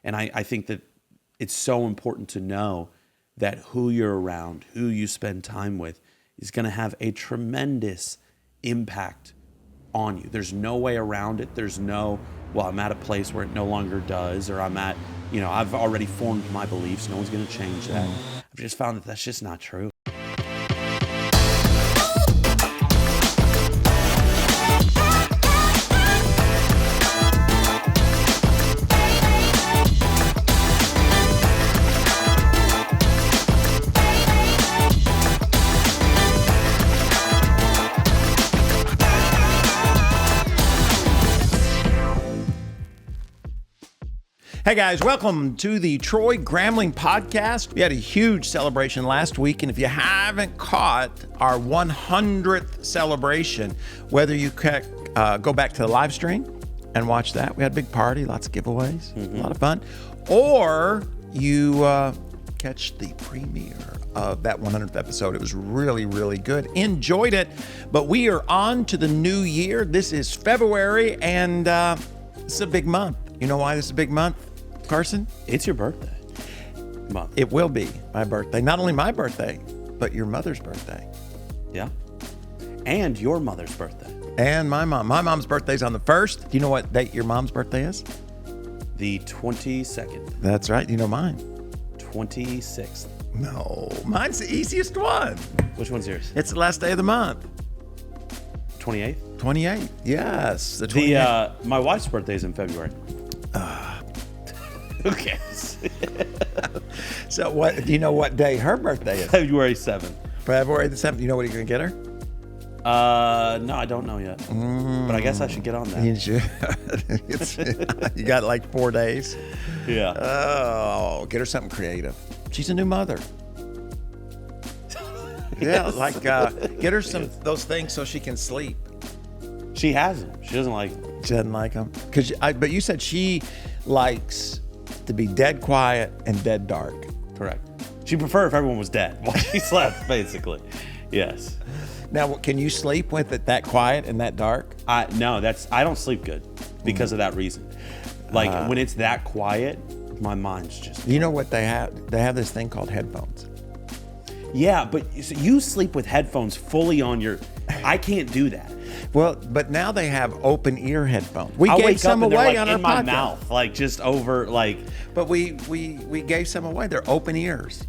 And I think that it's so important to know that who you're around, who you spend time with, is going to have a tremendous impact on you. There's no way around it. There's no, well, I'm at a place where it no longer does, or I'm at, I've already formed my beliefs. No one's going to change that. I've just found that that's just not true. Hey guys, welcome to the Troy Gramling podcast. We had a huge celebration last week, and if you haven't caught our 100th celebration, whether you go back to the live stream and watch that, we had a big party, lots of giveaways, a lot of fun, or you catch the premiere of that 100th episode. It was really, really good. Enjoyed it, but we are on to the new year. This is February, and it's a big month. You know why this is a big month, Carson? It's your birthday month. It will be my birthday. Not only my birthday, but your mother's birthday. Yeah. And your mother's birthday. And my mom. My mom's birthday's on the 1st. Do you know what date your mom's birthday is? The 22nd. That's right. You know mine. 26th. No, mine's the easiest one. Which one's yours? It's the last day of the month. 28th? 28th. Yes. The 28th. My wife's birthday is in February. Who cares? So what? Do you know what day her birthday is? February 7th. February the 7th. You know what you're going to get her? No, I don't know yet. But I guess I should get on that. You should. You got like 4 days. Yeah. Oh, get her something creative. She's a new mother. Yeah, like get her some those things so she can sleep. She has them. She doesn't like them. She doesn't like them. But you said she likes to be dead quiet and dead dark. Correct. She'd prefer if everyone was dead while she slept, basically. Yes. Now, can you sleep with it that quiet and that dark? No, I don't sleep good because of that reason. Like when it's that quiet, my mind's just. You know what they have? They have this thing called headphones. Yeah, but you sleep with headphones fully on your. I can't do that. Well, but now they have open ear headphones. We I'll gave wake some up and away they're on like our in my podcast. mouth, like just over, like. But we gave some away. They're open ears.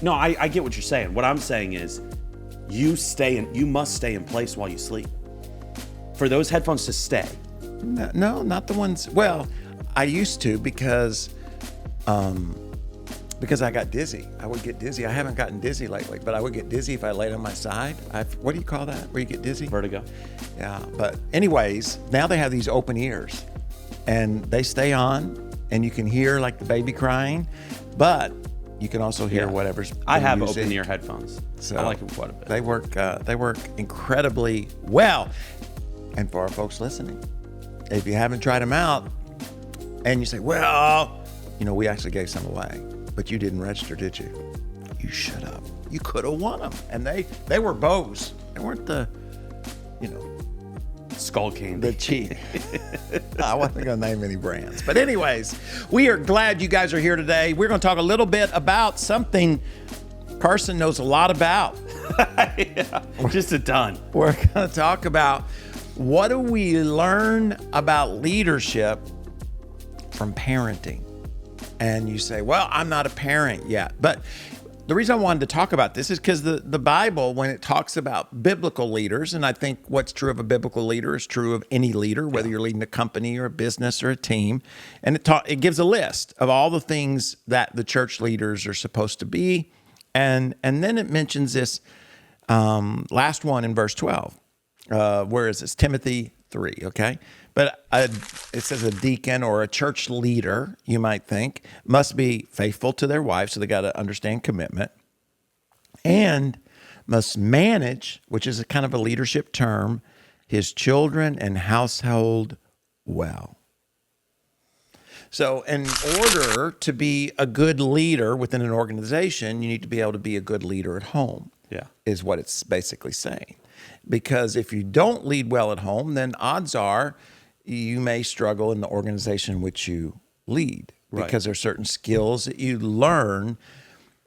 No, I get what you're saying. What I'm saying is, you must stay in place while you sleep. For those headphones to stay. No, not the ones. Well, I used to because I got dizzy. I would get dizzy. I haven't gotten dizzy lately, but I would get dizzy if I laid on my side. What do you call that? Where you get dizzy? Vertigo. Yeah, but anyways, now they have these open ears, and they stay on, and you can hear like the baby crying, but you can also hear whatever's. I have open ear headphones. So I like them quite a bit. They work incredibly well. And for our folks listening, if you haven't tried them out, and you say, well, we actually gave some away, but you didn't register, did you? You should have. You could have won them. And they were Bose. They weren't the, Skull Candy. the cheap. I wasn't going to name any brands. But anyways, we are glad you guys are here today. We're going to talk a little bit about something Carson knows a lot about. Yeah, just a ton. We're going to talk about what do we learn about leadership from parenting. And you say, well, I'm not a parent yet. But the reason I wanted to talk about this is because the Bible, when it talks about biblical leaders, and I think what's true of a biblical leader is true of any leader, whether you're leading a company or a business or a team. And it gives a list of all the things that the church leaders are supposed to be. And then it mentions this last one in verse 12. Where is this? Timothy 3, okay? But it says a deacon or a church leader, you might think, must be faithful to their wife, so they got to understand commitment, and must manage, which is a kind of a leadership term, his children and household well. So in order to be a good leader within an organization, you need to be able to be a good leader at home, is what it's basically saying. Because if you don't lead well at home, then odds are you may struggle in the organization which you lead. Right. because there's certain skills that you learn.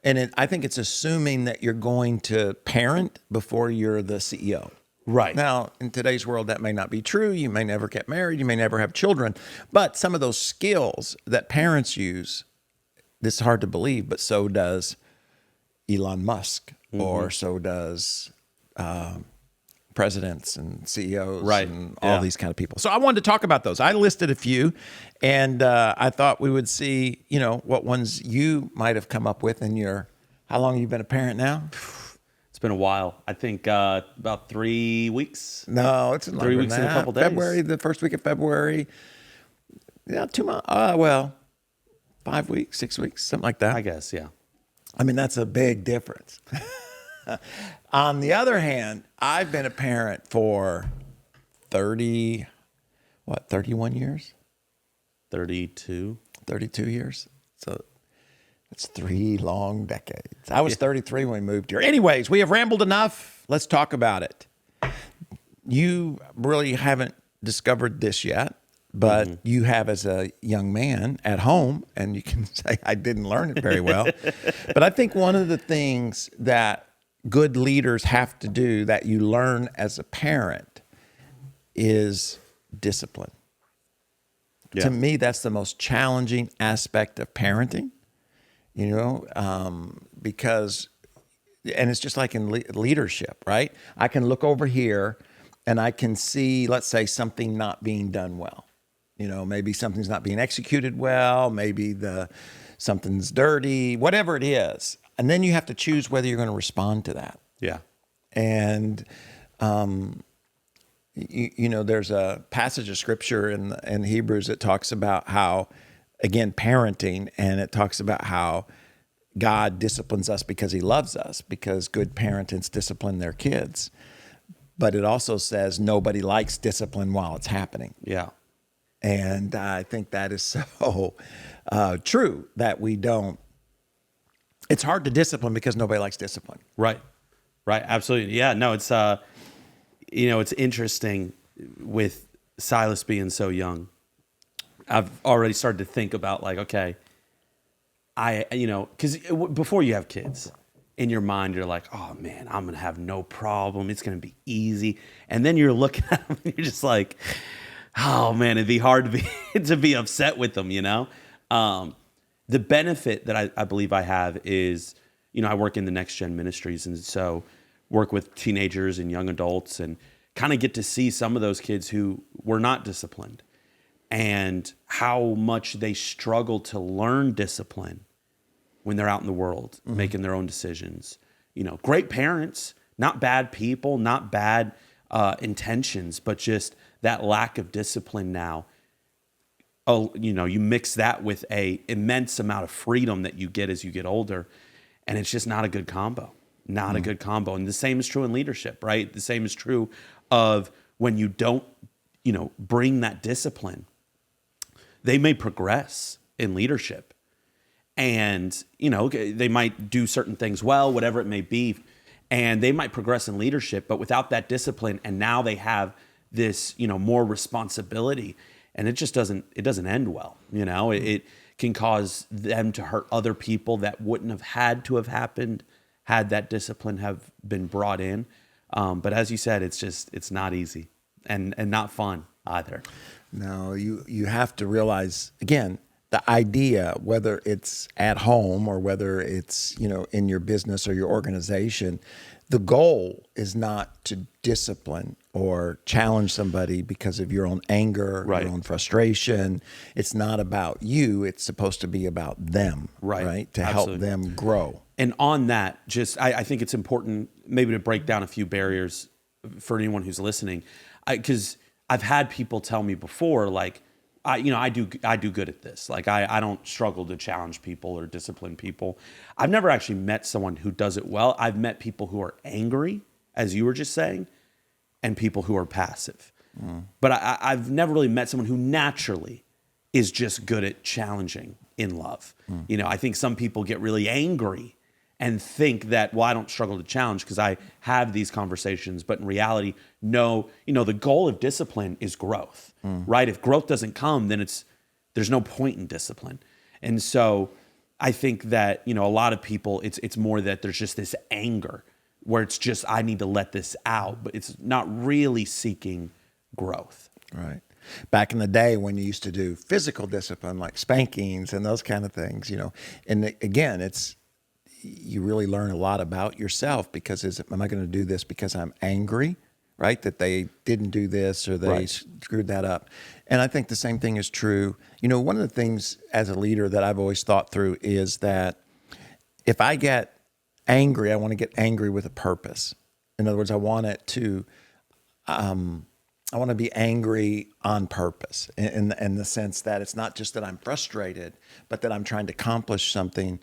And I think it's assuming that you're going to parent before you're the CEO. Right. Now, in today's world, that may not be true. You may never get married. You may never have children. But some of those skills that parents use, this is hard to believe, but so does Elon Musk, or so does presidents and CEOs, Right. and all these kind of people. So I wanted to talk about those. I listed a few, and I thought we would see, what ones you might have come up with in your. How long have you been a parent now? It's been a while. I think about 3 weeks. No, it's 3 weeks and a couple days. February, the first week of February. Yeah, 2 months. 5 weeks, 6 weeks, something like that. I guess, yeah. I mean, that's a big difference. On the other hand, I've been a parent for 31 years? 32. 32 years. So it's 3 long decades. I was 33 when we moved here. Anyways, we have rambled enough. Let's talk about it. You really haven't discovered this yet, but you have as a young man at home, and you can say, I didn't learn it very well. But I think one of the things that good leaders have to do that you learn as a parent is discipline. Yeah. To me, that's the most challenging aspect of parenting, because, and it's just like in leadership, right? I can look over here and I can see, let's say, something not being done well. Maybe something's not being executed well, maybe something's dirty, whatever it is. And then you have to choose whether you're going to respond to that. Yeah. And, there's a passage of scripture in Hebrews that talks about how, again, parenting, and it talks about how God disciplines us because he loves us, because good parents discipline their kids. But it also says nobody likes discipline while it's happening. Yeah. And I think that is so true, that we don't. It's hard to discipline because nobody likes discipline. Right. Absolutely. Yeah. No, it's, it's interesting with Silas being so young. I've already started to think about okay, because before you have kids, in your mind, you're like, oh man, I'm going to have no problem. It's going to be easy. And then you're looking at them and you're just like, oh man, it'd be hard to be upset with them, The benefit that I believe I have is, I work in the next gen ministries, and so work with teenagers and young adults, and kind of get to see some of those kids who were not disciplined and how much they struggle to learn discipline when they're out in the world, making their own decisions. Great parents, not bad people, not bad intentions, but just that lack of discipline now. Oh, you mix that with a immense amount of freedom that you get as you get older, and it's just not a good combo. Not a good combo. And the same is true in leadership, right? The same is true of when you don't, bring that discipline. They may progress in leadership, and, they might do certain things well, whatever it may be, and they might progress in leadership, but without that discipline, and now they have this, more responsibility, and it just doesn't end well. It can cause them to hurt other people that wouldn't have had to have happened had that discipline have been brought in. But as you said, it's not easy and not fun either. No, you have to realize, again, the idea, whether it's at home or whether it's, in your business or your organization, the goal is not to discipline or challenge somebody because of your own anger, your own frustration. It's not about you. It's supposed to be about them, right? To help them grow. And on that, I think it's important maybe to break down a few barriers for anyone who's listening, because I've had people tell me before, I do good at this. I don't struggle to challenge people or discipline people. I've never actually met someone who does it well. I've met people who are angry, as you were just saying, and people who are passive. But I've never really met someone who naturally is just good at challenging in love. I think some people get really angry and think that, well, I don't struggle to challenge because I have these conversations. But in reality, no, the goal of discipline is growth, right? If growth doesn't come, then there's no point in discipline. And so I think that, a lot of people, it's more that there's just this anger where it's just, I need to let this out, but it's not really seeking growth. Right. Back in the day when you used to do physical discipline, like spankings and those kind of things, and again, you really learn a lot about yourself because am I going to do this because I'm angry, right? That they didn't do this or they screwed that up. And I think the same thing is true. One of the things as a leader that I've always thought through is that if I get angry, I want to get angry with a purpose. In other words, I want to be angry on purpose in the sense that it's not just that I'm frustrated, but that I'm trying to accomplish something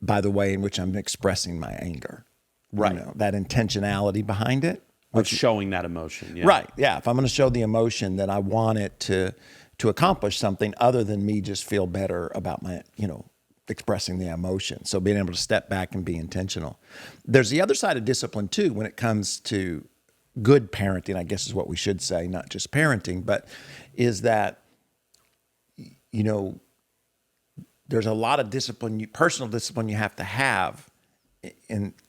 by the way in which I'm expressing my anger. Right. That intentionality behind it. Showing that emotion. Yeah. Right. Yeah. If I'm going to show the emotion, then I want it to accomplish something other than me just feel better about my, expressing the emotion. So being able to step back and be intentional. There's the other side of discipline too, when it comes to good parenting, I guess is what we should say, not just parenting, but is that, there's a lot of discipline, personal discipline you have to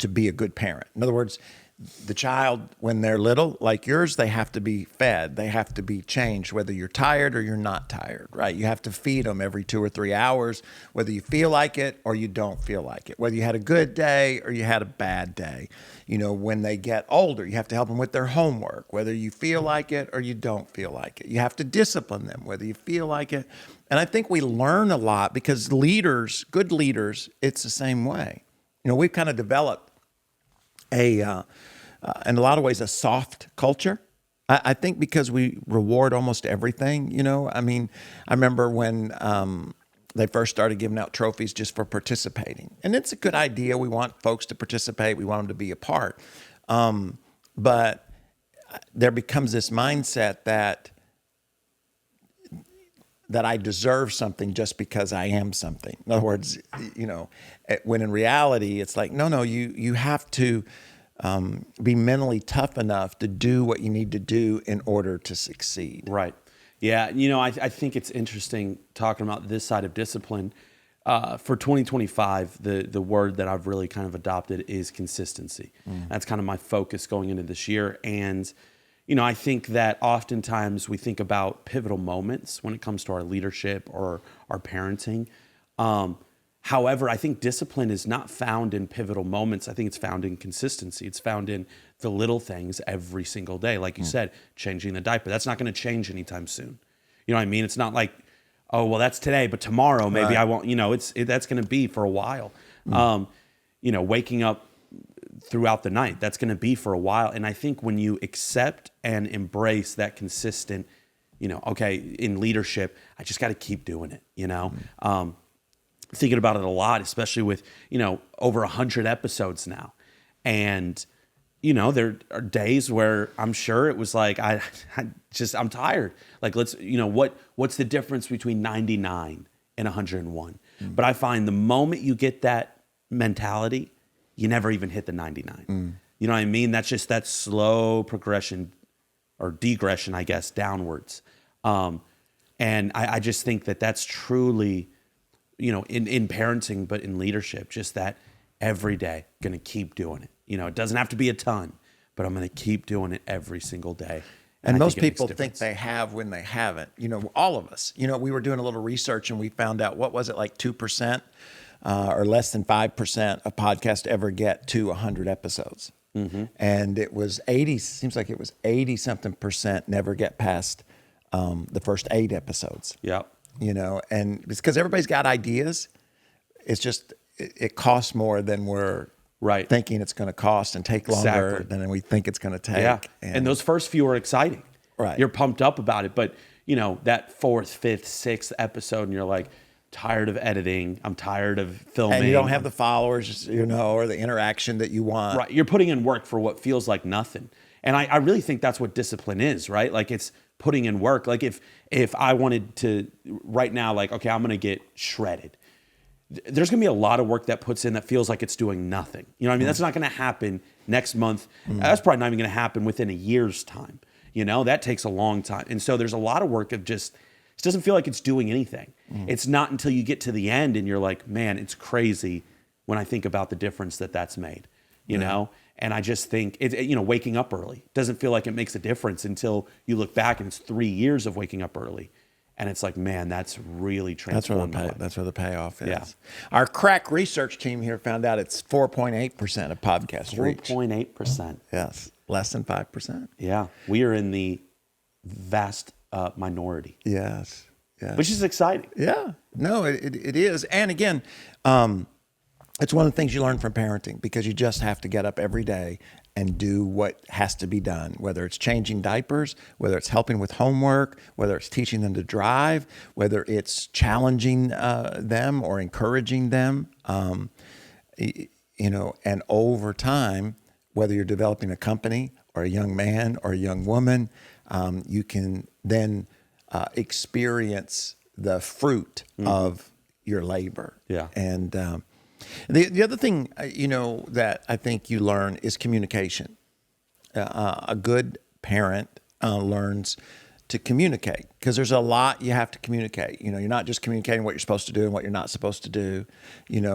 be a good parent. In other words, the child, when they're little, like yours, they have to be fed. They have to be changed, whether you're tired or you're not tired, right? You have to feed them every 2 or 3 hours, whether you feel like it or you don't feel like it, whether you had a good day or you had a bad day. When they get older, you have to help them with their homework, whether you feel like it or you don't feel like it. You have to discipline them, whether you feel like it. And I think we learn a lot because good leaders, it's the same way. We've kind of developed in a lot of ways, a soft culture. I think because we reward almost everything, I remember when they first started giving out trophies just for participating. And it's a good idea. We want folks to participate. We want them to be a part. But there becomes this mindset that I deserve something just because I am something. In other words, when in reality, it's like, no, you have to be mentally tough enough to do what you need to do in order to succeed. Right. Yeah. I think it's interesting talking about this side of discipline. For 2025, the word that I've really kind of adopted is consistency. That's kind of my focus going into this year. And I think that oftentimes we think about pivotal moments when it comes to our leadership or our parenting. However, I think discipline is not found in pivotal moments. I think it's found in consistency. It's found in the little things every single day. Like you said, changing the diaper. That's not going to change anytime soon. You know what I mean? It's not like, oh, well, that's today, but tomorrow maybe I won't. That's going to be for a while. Waking up throughout the night, that's going to be for a while. And I think when you accept and embrace that consistent, in leadership, I just got to keep doing it, thinking about it a lot, especially with, over 100 episodes now. And, there are days where I'm sure it was like, I'm tired. Like, what's the difference between 99 and 101? But I find the moment you get that mentality, you never even hit the 99. You know what I mean? That's just that slow progression or degression, I guess, downwards. And I just think that that's truly, in parenting, but in leadership, just that every day, going to keep doing it. It doesn't have to be a ton, but I'm going to keep doing it every single day. And most people think they have when they haven't. All of us. We were doing a little research and we found out, what was it, like 2% or less than 5% of podcasts ever get to 100 episodes. And it was 80 something percent never get past the first 8 episodes. Yep. And it's because everybody's got ideas. It's just, it costs more than we're thinking it's going to cost and take longer than we think it's going to take. Yeah. And those first few are exciting. Right. You're pumped up about it. But, that 4th, 5th, 6th episode, and you're like, tired of editing. I'm tired of filming. And you don't have the followers, or the interaction that you want. Right. You're putting in work for what feels like nothing. And I really think that's what discipline is, right? Like, it's putting in work. Like, if I wanted to right now, like, okay, I'm going to get shredded. There's going to be a lot of work that puts in that feels like it's doing nothing. You know what I mean? That's not going to happen next month. That's probably not even going to happen within a year's time. That takes a long time. And so there's a lot of work of just It doesn't feel like it's doing anything. It's not until you get to the end and you're like, man, it's crazy when I think about the difference that's made, you know? And I just think, waking up early doesn't feel like it makes a difference until you look back and it's 3 years of waking up early. And it's like, man, that's really transformed. That's where the payoff is. Yeah. Our crack research team here found out it's 4.8% of podcast reach. 4.8%. Yes, less than 5%. Yeah, we are in the vast minority. Yes. Which is exciting. Yeah, no, it is. And again, it's one of the things you learn from parenting, because you just have to get up every day and do what has to be done, whether it's changing diapers, whether it's helping with homework, whether it's teaching them to drive, whether it's challenging them or encouraging them, and over time, whether you're developing a company or a young man or a young woman, you can then experience the fruit of your labor. Yeah. And the other thing, that I think you learn is communication. A good parent learns to communicate, because there's a lot you have to communicate. You're not just communicating what you're supposed to do and what you're not supposed to do,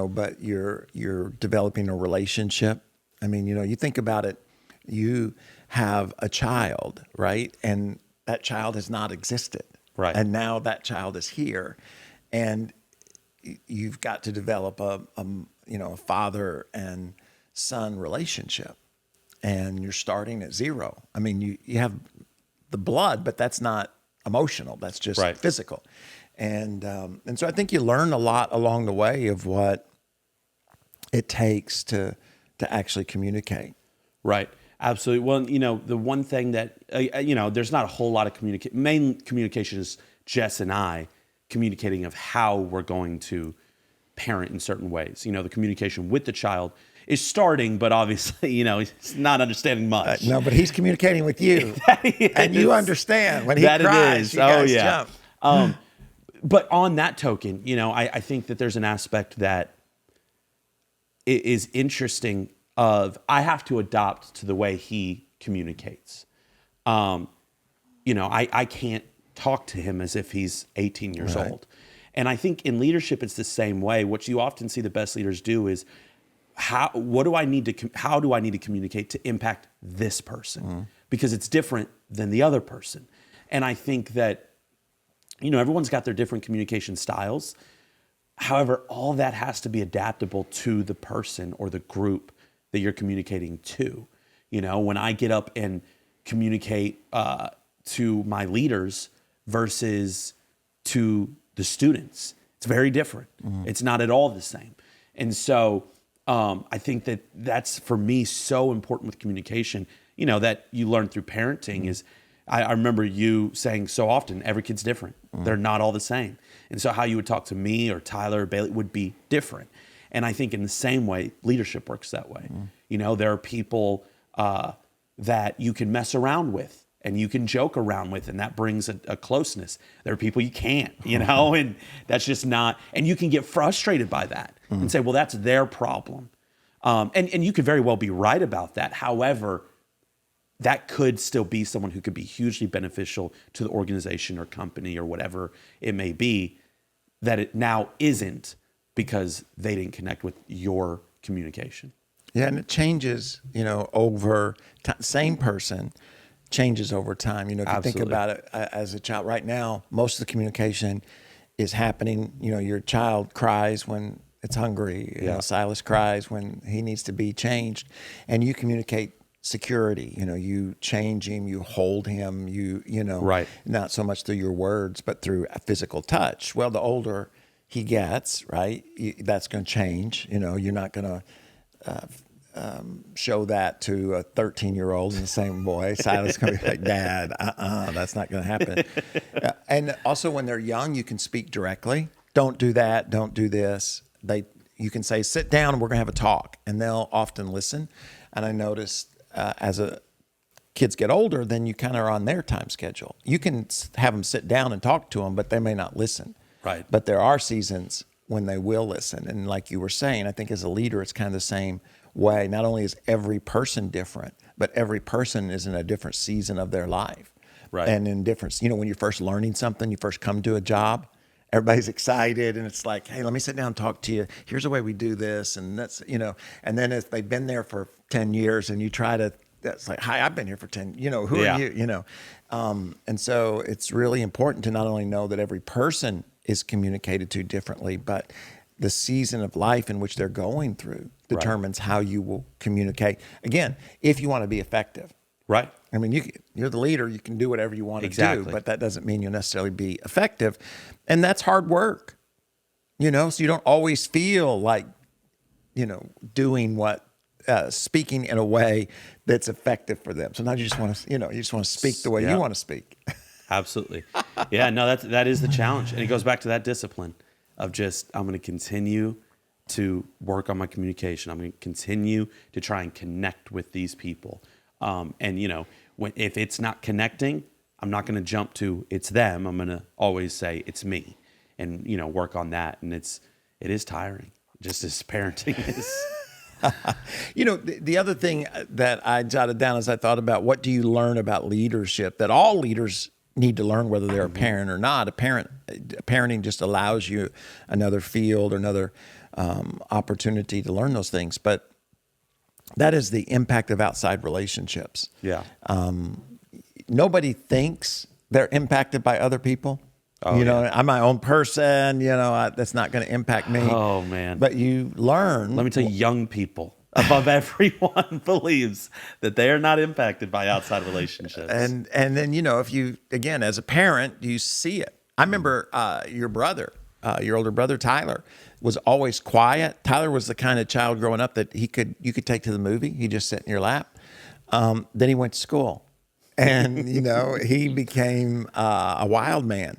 but you're developing a relationship. I mean, you think about it, you have a child, right? And that child has not existed. Right. And now that child is here. And you've got to develop a father and son relationship, and you're starting at zero. I mean, you have the blood, but that's not emotional. That's just physical. And so I think you learn a lot along the way of what it takes to actually communicate. Right. Absolutely. Well, the one thing that, there's not a whole lot of communication. Main communication is Jess and I communicating of how we're going to parent in certain ways. The communication with the child is starting, but obviously, he's not understanding much. No, but he's communicating with you. And you understand when he cries. You guys jump. But on that token, I think that there's an aspect that is interesting of I have to adopt to the way he communicates. I can't talk to him as if he's 18 years old. And I think in leadership, it's the same way. What you often see the best leaders do is how do I need to communicate to impact this person? Because it's different than the other person. And I think that, everyone's got their different communication styles. However, all that has to be adaptable to the person or the group that you're communicating to. When I get up and communicate to my leaders versus to the students, it's very different. It's not at all the same. And so I think that that's, for me, so important with communication, that you learn through parenting is, I remember you saying so often, every kid's different. They're not all the same. And so how you would talk to me or Tyler or Bailey would be different. And I think in the same way, leadership works that way. There are people that you can mess around with and you can joke around with, and that brings a closeness. There are people you can't, and that's just not, and you can get frustrated by that and say, well, that's their problem. And you could very well be right about that. However, that could still be someone who could be hugely beneficial to the organization or company or whatever it may be, that it now isn't because they didn't connect with your communication. Yeah, and it changes, over time. Same person changes over time. If you think about it as a child, right now, most of the communication is happening. Your child cries when it's hungry. Silas cries when he needs to be changed, and you communicate security. You change him, you hold him, right. Not so much through your words, but through a physical touch. Well, the older he gets, right, that's going to change. You're not going to show that to a 13-year-old in the same way. Silas going to be like, Dad, that's not going to happen. And also when they're young, you can speak directly. Don't do that. Don't do this. You can say, sit down and we're going to have a talk. And they'll often listen. And I noticed as kids get older, then you kind of are on their time schedule. You can have them sit down and talk to them, but they may not listen. Right. But there are seasons when they will listen. And like you were saying, I think as a leader, it's kind of the same way. Not only is every person different, but every person is in a different season of their life. Right. And in difference, you know, when you're first learning something, you first come to a job, everybody's excited and it's like, hey, let me sit down and talk to you. Here's the way we do this. And that's, you know, and then if they've been there for 10 years and you try to, that's like, hi, I've been here for 10, you know, who are you, you know? And so it's really important to not only know that every person is communicated to differently, but the season of life in which they're going through determines how you will communicate. Again, if you want to be effective. Right. I mean, you're the leader. You can do whatever you want to do, but that doesn't mean you'll necessarily be effective. And that's hard work, you know, so you don't always feel like, you know, doing what, speaking in a way that's effective for them. Sometimes you just want to, you know, you just want to speak the way you want to speak. Absolutely. Yeah, no, that is the challenge. And it goes back to that discipline of just, I'm going to continue to work on my communication. I'm going to continue to try and connect with these people. And, you know, if it's not connecting, I'm not going to jump to it's them. I'm going to always say it's me and, you know, work on that. And it is tiring, just as parenting is. You know, the other thing that I jotted down as I thought about what do you learn about leadership, that all leaders need to learn whether they're a parent or not. Parenting just allows you another field or another opportunity to learn those things. But that is the impact of outside relationships. Yeah. Nobody thinks they're impacted by other people. Oh, you know, I'm my own person, you know, that's not going to impact me. Oh, man. But you learn. Let me tell you, young people above everyone believes that they are not impacted by outside relationships. And then, you know, if you, again, as a parent, you see it. I remember your brother, your older brother, Tyler, was always quiet. Tyler was the kind of child growing up that you could take to the movie. He just sit in your lap. Then he went to school. And, you know, he became a wild man.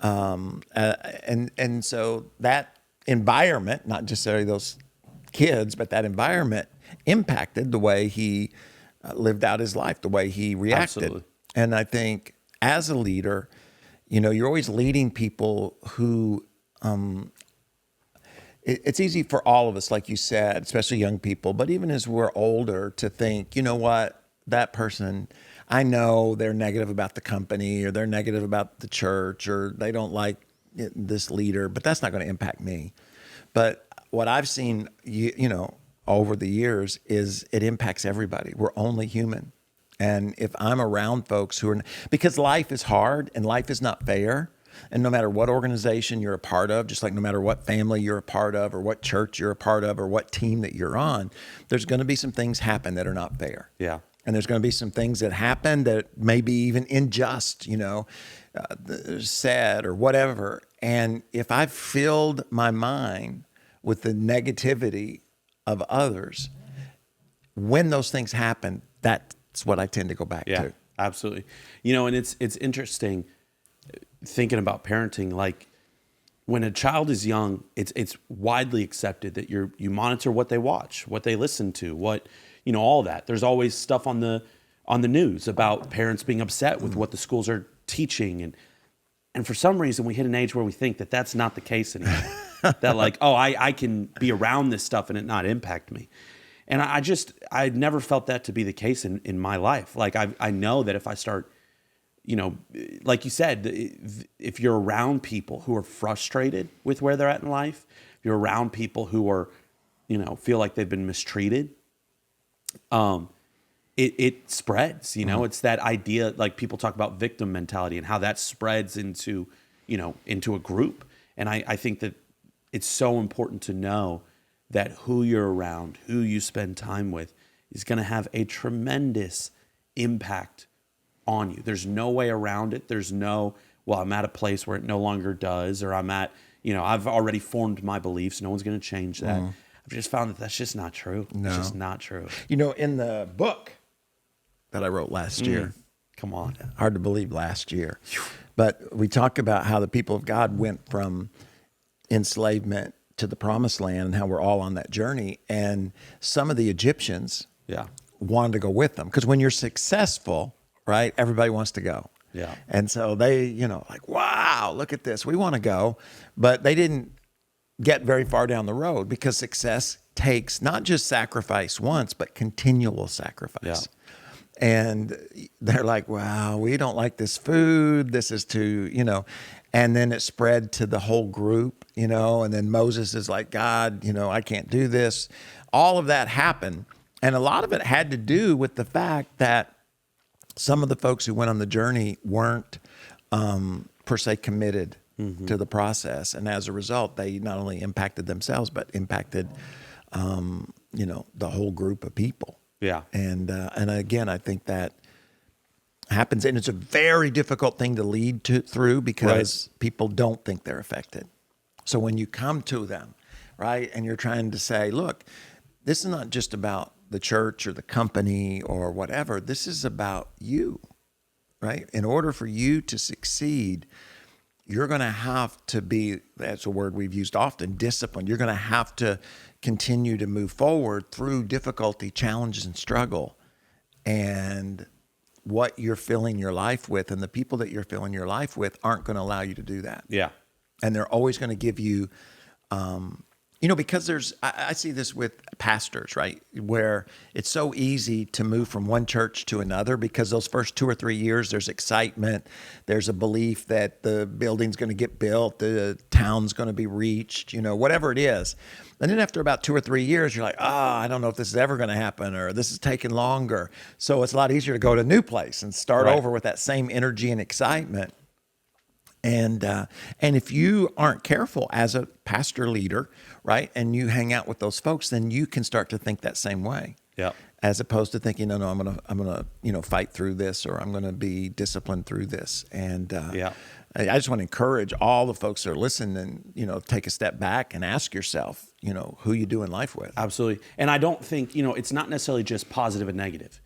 And so that environment, not necessarily those kids, but that environment impacted the way he lived out his life, the way he reacted. Absolutely. And I think as a leader, you know, you're always leading people who, it's easy for all of us, like you said, especially young people, but even as we're older to think, you know what, that person, I know they're negative about the company or they're negative about the church or they don't like this leader, but that's not going to impact me. But what I've seen, you know, over the years is it impacts everybody. We're only human. And if I'm around folks who are, because life is hard and life is not fair. And no matter what organization you're a part of, just like no matter what family you're a part of or what church you're a part of or what team that you're on, there's going to be some things happen that are not fair. Yeah. And there's going to be some things that happen that may be even unjust, you know, sad or whatever. And if I've filled my mind with the negativity of others, when those things happen, that's what I tend to go back to. Absolutely. You know, and it's interesting thinking about parenting. Like when a child is young, it's widely accepted that you monitor what they watch, what they listen to, what, you know, all that. There's always stuff on the news about parents being upset with what the schools are teaching. And for some reason, we hit an age where we think that that's not the case anymore. That like, oh, I can be around this stuff and it not impact me. And I never felt that to be the case in my life. Like I know that if I start, you know, like you said, if you're around people who are frustrated with where they're at in life, if you're around people who are, you know, feel like they've been mistreated, it spreads, you know. It's that idea, like people talk about victim mentality and how that spreads into, you know, into a group. And I think that it's so important to know that who you're around, who you spend time with is going to have a tremendous impact on you. There's no way around it. There's no, well, I'm at a place where it no longer does, or I'm at, you know, I've already formed my beliefs. No one's going to change that. I've just found that that's just not true. No. It's just not true. You know, in the book that I wrote last year, come on, hard to believe last year, but we talk about how the people of God went from enslavement to the promised land and how we're all on that journey. And some of the Egyptians wanted to go with them because when you're successful, right, everybody wants to go. Yeah. And so they, you know, like, wow, look at this. We want to go. But they didn't get very far down the road because success takes not just sacrifice once, but continual sacrifice. And they're like, wow, we don't like this food. This is too, and then it spread to the whole group, and then Moses is like, God, I can't do this. All of that happened. And a lot of it had to do with the fact that some of the folks who went on the journey weren't per se committed to the process. And as a result, they not only impacted themselves, but impacted, the whole group of people. Yeah. And again, I think that happens. And it's a very difficult thing to lead through because people don't think they're affected. So when you come to them, right, and you're trying to say, look, this is not just about the church or the company or whatever. This is about you, right? In order for you to succeed, you're going to have to be, that's a word we've used often, disciplined. You're going to have to continue to move forward through difficulty, challenges, and struggle. And what you're filling your life with and the people that you're filling your life with aren't going to allow you to do that. Yeah. And they're always going to give you, because I see this with pastors, right? Where it's so easy to move from one church to another because those first 2 or 3 years, there's excitement. There's a belief that the building's going to get built, the town's going to be reached, whatever it is. And then after about 2 or 3 years, you're like, I don't know if this is ever going to happen or this is taking longer. So it's a lot easier to go to a new place and start over with that same energy and excitement. And if you aren't careful as a pastor leader, right, and you hang out with those folks, then you can start to think that same way. Yeah. As opposed to thinking, no, I'm gonna fight through this, or I'm gonna be disciplined through this. And I just want to encourage all the folks that are listening, take a step back and ask yourself, who you do in life with. Absolutely. And I don't think, it's not necessarily just positive and negative.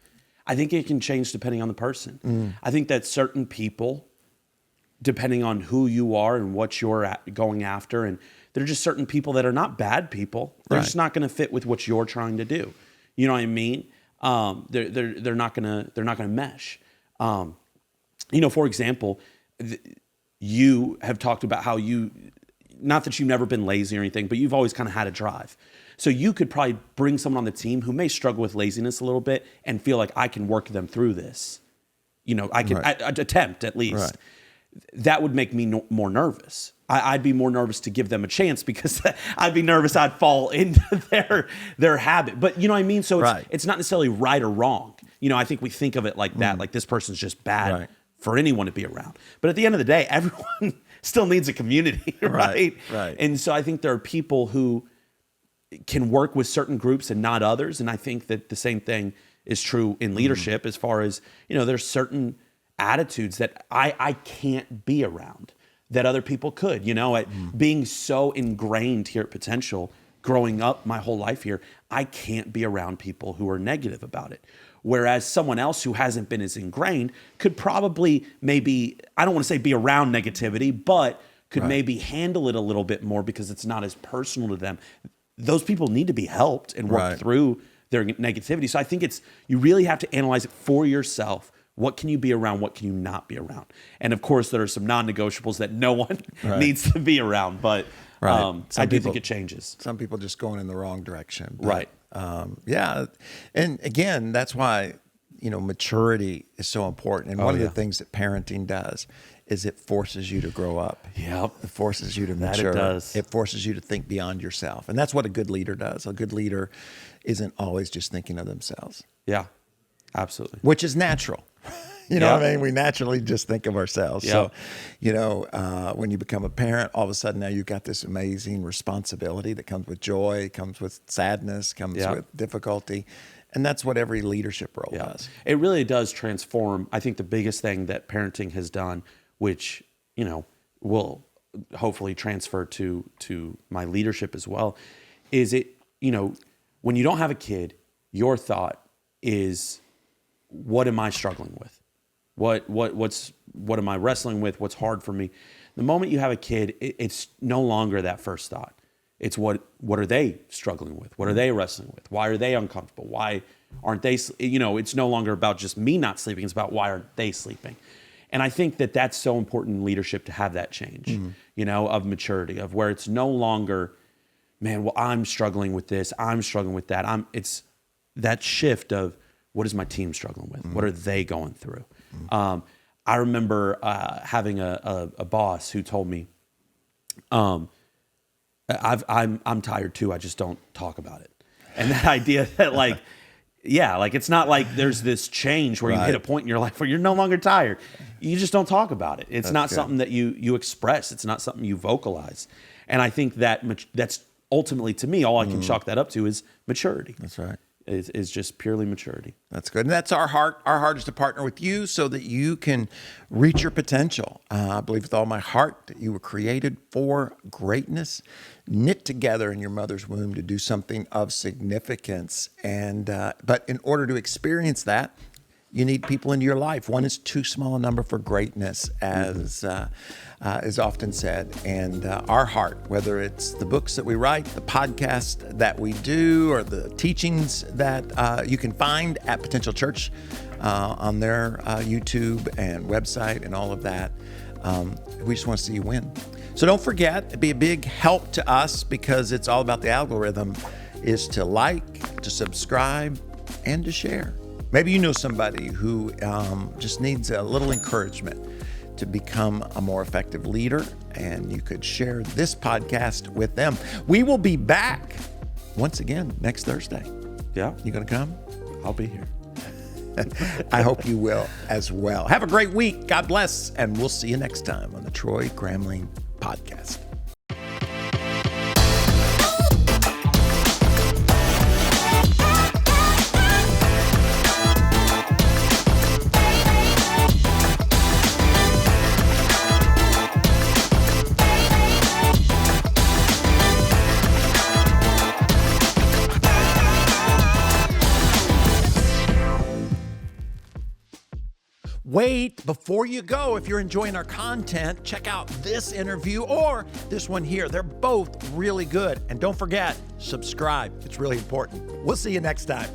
I think it can change depending on the person. I think that certain people, depending on who you are and what you're going after, and there are just certain people that are not bad people. They're just not going to fit with what you're trying to do. You know what I mean? They're not gonna mesh. For example, you have talked about how not that you've never been lazy or anything, but you've always kind of had a drive. So you could probably bring someone on the team who may struggle with laziness a little bit and feel like I can work them through this. I can attempt at least. Right. That would make me more nervous. I'd be more nervous to give them a chance because I'd be nervous I'd fall into their habit. But you know what I mean? So it's not necessarily right or wrong. I think we think of it like that, like this person's just bad for anyone to be around. But at the end of the day, everyone still needs a community, right? Right. And so I think there are people who can work with certain groups and not others. And I think that the same thing is true in leadership as far as, there's certain attitudes that I can't be around that other people could, being so ingrained here at Potential, growing up my whole life here, I can't be around people who are negative about it. Whereas someone else who hasn't been as ingrained could probably maybe, I don't want to say be around negativity, but could maybe handle it a little bit more because it's not as personal to them. Those people need to be helped and work through their negativity. So I think you really have to analyze it for yourself. What can you be around? What can you not be around? And of course, there are some non-negotiables that no one needs to be around, but I do think it changes. Some people just going in the wrong direction. But, and again, that's why, maturity is so important. And one of the things that parenting does is it forces you to grow up. Yep. It forces you to mature. That it does. It forces you to think beyond yourself. And that's what a good leader does. A good leader isn't always just thinking of themselves. Yeah, absolutely. Which is natural. You know what I mean? We naturally just think of ourselves. So, when you become a parent, all of a sudden now you've got this amazing responsibility that comes with joy, comes with sadness, comes with difficulty. And that's what every leadership role does. It really does transform. I think the biggest thing that parenting has done, which, will hopefully transfer to my leadership as well, is when you don't have a kid, your thought is, what am I struggling with? What am I wrestling with? What's hard for me? The moment you have a kid, it's no longer that first thought. It's what are they struggling with? What are they wrestling with? Why are they uncomfortable? Why aren't they, it's no longer about just me not sleeping. It's about why aren't they sleeping? And I think that that's so important in leadership to have that change, of maturity, of where it's no longer, man, well, I'm struggling with this. I'm struggling with that. It's that shift of, what is my team struggling with? What are they going through? I remember having a boss who told me, I'm tired too. I just don't talk about it. And that idea that like, yeah, like it's not like there's this change where you hit a point in your life where you're no longer tired. You just don't talk about it. It's not something that you express. It's not something you vocalize. And I think that's ultimately, to me, all I can chalk that up to is maturity. That's right. Is just purely maturity. That's good. And that's our heart. Our heart is to partner with you so that you can reach your potential. I believe with all my heart that you were created for greatness, knit together in your mother's womb to do something of significance. And but in order to experience that, you need people in your life. One is too small a number for greatness, as is often said. And our heart, whether it's the books that we write, the podcast that we do, or the teachings that you can find at Potential Church on their YouTube and website and all of that, we just want to see you win. So don't forget, it'd be a big help to us because it's all about the algorithm, is to like, to subscribe, and to share. Maybe you know somebody who just needs a little encouragement to become a more effective leader, and you could share this podcast with them. We will be back once again next Thursday. Yeah. You going to come? I'll be here. I hope you will as well. Have a great week. God bless, and we'll see you next time on the Troy Gramling Podcast. Wait, before you go, if you're enjoying our content, check out this interview or this one here. They're both really good. And don't forget, subscribe. It's really important. We'll see you next time.